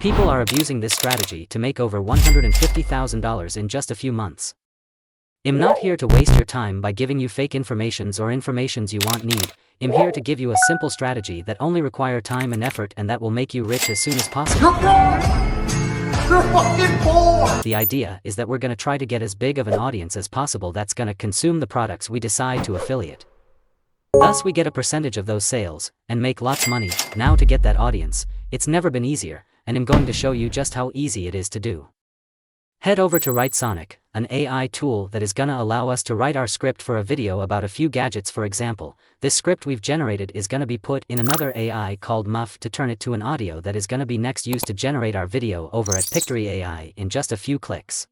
People are abusing this strategy to make over $150,000 in just a few months. I'm not here to waste your time by giving you fake informations or informations you want need. I'm here to give you a simple strategy that only require time and effort and that will make you rich as soon as possible. You're broke! You're fucking poor! The idea is that we're gonna try to get as big of an audience as possible that's gonna consume the products we decide to affiliate. Thus we get a percentage of those sales, and make lots money. Now to get that audience, it's never been easier, and I'm going to show you just how easy it is to do. Head over to WriteSonic, an AI tool that is gonna allow us to write our script for a video about a few gadgets. For example, this script we've generated is gonna be put in another AI called Muff to turn it to an audio that is gonna be next used to generate our video over at Pictory AI in just a few clicks.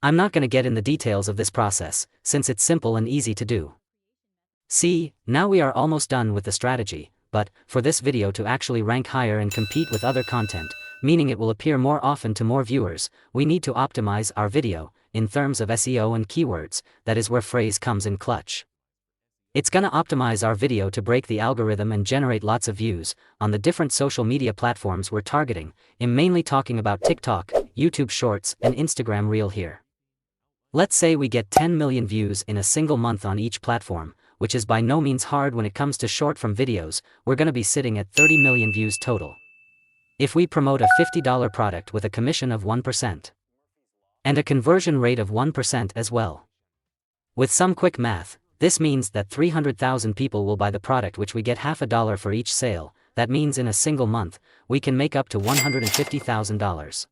I'm not gonna get in the details of this process, since it's simple and easy to do. See, now we are almost done with the strategy, but, for this video to actually rank higher and compete with other content, meaning it will appear more often to more viewers, we need to optimize our video, in terms of SEO and keywords. That is where phrase comes in clutch. It's gonna optimize our video to break the algorithm and generate lots of views, on the different social media platforms we're targeting. I'm mainly talking about TikTok, YouTube Shorts, and Instagram Reel here. Let's say we get 10 million views in a single month on each platform, which is by no means hard when it comes to short form videos. We're gonna be sitting at 30 million views total. If we promote a $50 product with a commission of 1%, and a conversion rate of 1% as well. With some quick math, this means that 300,000 people will buy the product, which we get $0.50 for each sale. That means in a single month, we can make up to $150,000.